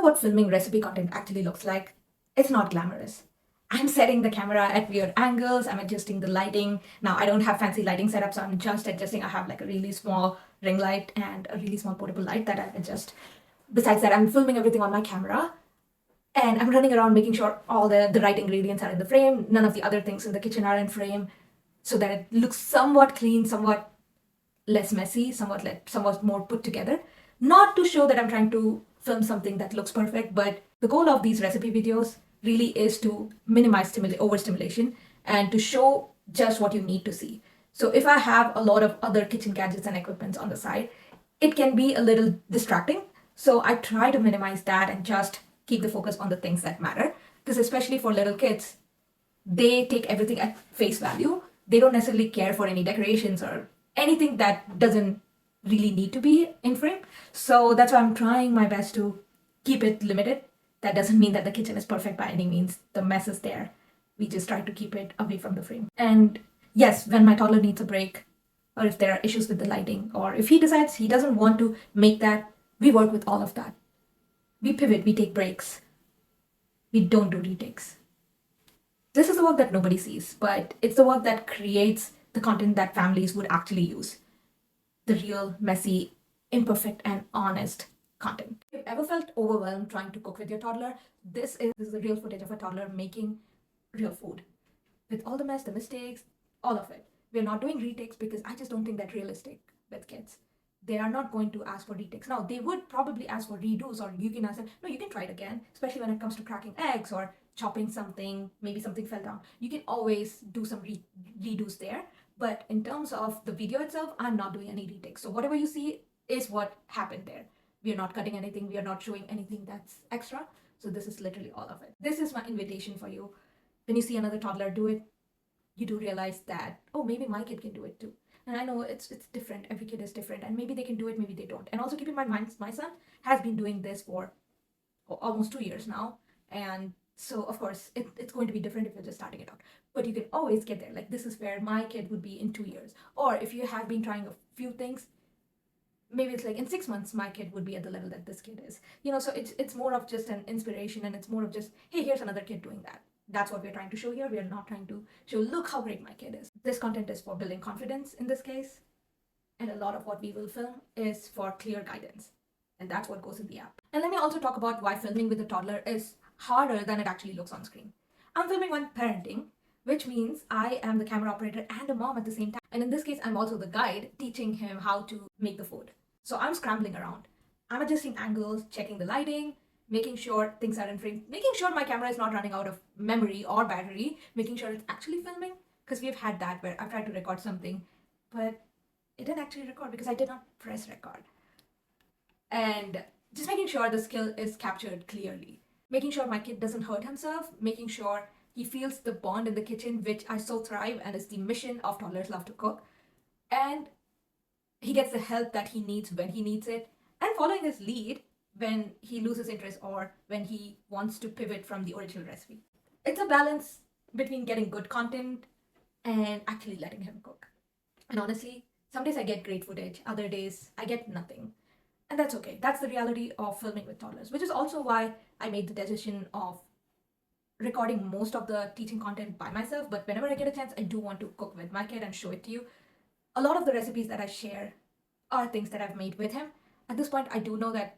what filming recipe content actually looks like, it's not glamorous. I'm setting the camera at weird angles, I'm adjusting the lighting. Now, I don't have fancy lighting setup, so I'm just adjusting. I have like a really small ring light and a really small portable light that I adjust. Besides that, I'm filming everything on my camera and I'm running around making sure all the right ingredients are in the frame, none of the other things in the kitchen are in frame, so that it looks somewhat clean, somewhat less messy, somewhat more put together. Not to show that I'm trying to film something that looks perfect, but the goal of these recipe videos really is to minimize overstimulation and to show just what you need to see. So if I have a lot of other kitchen gadgets and equipments on the side, it can be a little distracting. So I try to minimize that and just keep the focus on the things that matter. Because especially for little kids, they take everything at face value. They don't necessarily care for any decorations or anything that doesn't really need to be in frame. So that's why I'm trying my best to keep it limited. That doesn't mean that the kitchen is perfect by any means. The mess is there. We just try to keep it away from the frame. And yes, when my toddler needs a break, or if there are issues with the lighting, or if he decides he doesn't want to make that, we work with all of that. We pivot, we take breaks. We don't do retakes. This is the work that nobody sees, but it's the work that creates the content that families would actually use. The real, messy, imperfect, and honest content. If you've ever felt overwhelmed trying to cook with your toddler, this is the real footage of a toddler making real food. With all the mess, the mistakes, all of it. We're not doing retakes because I just don't think that's realistic with kids. They are not going to ask for retakes. Now, they would probably ask for redos, or you can ask them, no, you can try it again, especially when it comes to cracking eggs or chopping something, maybe something fell down. You can always do some redos there. But in terms of the video itself, I'm not doing any retakes. So whatever you see is what happened there. We are not cutting anything. We are not showing anything that's extra. So this is literally all of it. This is my invitation for you. When you see another toddler do it, you do realize that, oh, maybe my kid can do it too. And I know it's different. Every kid is different. And maybe they can do it, maybe they don't. And also keep in mind, my son has been doing this for almost 2 years now. And so, of course, it's going to be different if you're just starting it out. But you can always get there. Like, this is where my kid would be in 2 years. Or if you have been trying a few things, maybe it's like in 6 months, my kid would be at the level that this kid is. So it's more of just an inspiration, and it's more of just, hey, here's another kid doing that. That's what we're trying to show here. We are not trying to show, look how great my kid is. This content is for building confidence in this case. And a lot of what we will film is for clear guidance. And that's what goes in the app. And let me also talk about why filming with a toddler is harder than it actually looks on screen. I'm filming when parenting, which means I am the camera operator and a mom at the same time. And in this case, I'm also the guide teaching him how to make the food. So I'm scrambling around. I'm adjusting angles, checking the lighting, making sure things are in frame, making sure my camera is not running out of memory or battery, making sure it's actually filming. Because we've had that where I've tried to record something, but it didn't actually record because I did not press record. And just making sure the skill is captured clearly. Making sure my kid doesn't hurt himself, making sure he feels the bond in the kitchen, which I so thrive and is the mission of Toddlers Love to Cook. And he gets the help that he needs when he needs it, and following his lead when he loses interest or when he wants to pivot from the original recipe. It's a balance between getting good content and actually letting him cook. And honestly, some days I get great footage, other days I get nothing. And that's okay. That's the reality of filming with toddlers, which is also why I made the decision of recording most of the teaching content by myself. But whenever I get a chance, I do want to cook with my kid and show it to you. A lot of the recipes that I share are things that I've made with him. At this point, I do know that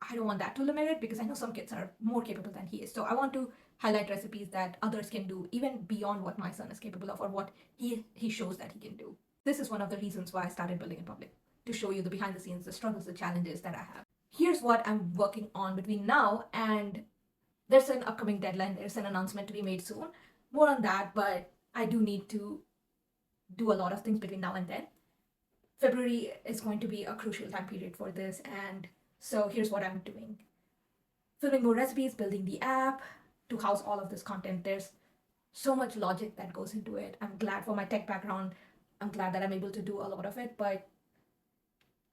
I don't want that to limit it because I know some kids are more capable than he is. So I want to highlight recipes that others can do even beyond what my son is capable of or what he shows that he can do. This is one of the reasons why I started building in public, to show you the behind the scenes, the struggles, the challenges that I have. Here's what I'm working on between now and there's an upcoming deadline. There's an announcement to be made soon. More on that, but I do need to do a lot of things between now and then. February is going to be a crucial time period for this, and so here's what I'm doing. Filming more recipes, building the app to house all of this content. There's so much logic that goes into it. I'm glad for my tech background. I'm glad that I'm able to do a lot of it, but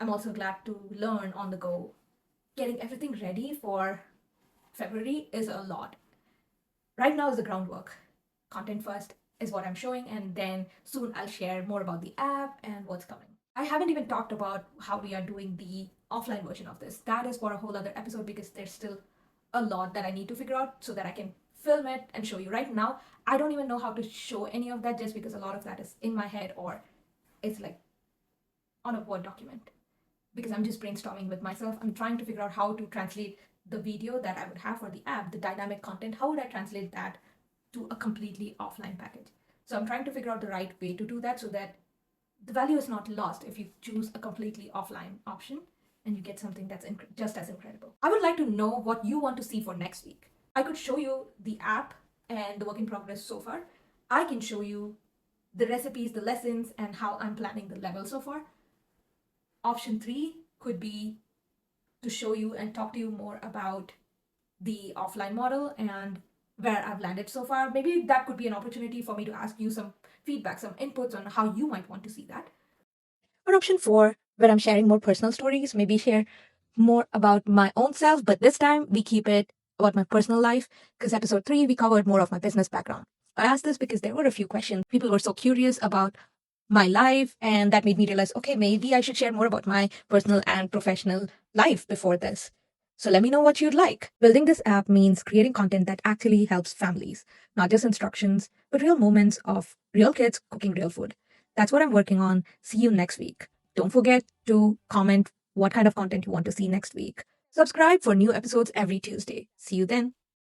I'm also glad to learn on the go. Getting everything ready for February is a lot. Right now is the groundwork. Content first is what I'm showing, and then soon I'll share more about the app and what's coming. I haven't even talked about how we are doing the offline version of this. That is for a whole other episode because there's still a lot that I need to figure out so that I can film it and show you. Right now, I don't even know how to show any of that just because a lot of that is in my head or it's like on a Word document because I'm just brainstorming with myself. I'm trying to figure out how to translate the video that I would have for the app, the dynamic content. How would I translate that to a completely offline package? So I'm trying to figure out the right way to do that so that the value is not lost if you choose a completely offline option and you get something that's just as incredible. I would like to know what you want to see for next week. I could show you the app and the work in progress so far. I can show you the recipes, the lessons, and how I'm planning the level so far. Option 3 could be to show you and talk to you more about the offline model and where I've landed so far. Maybe that could be an opportunity for me to ask you some feedback, some inputs on how you might want to see that. Or option 4, where I'm sharing more personal stories, maybe share more about my own self, but this time we keep it about my personal life because episode 3, we covered more of my business background. I asked this because there were a few questions. People were so curious about my life, and that made me realize okay, maybe I should share more about my personal and professional life before this. So let me know what you'd like. Building this app means creating content that actually helps families, not just instructions, but real moments of real kids cooking real food. That's what I'm working on. See you next week. Don't forget to comment what kind of content you want to see next week. Subscribe for new episodes every Tuesday. See you then.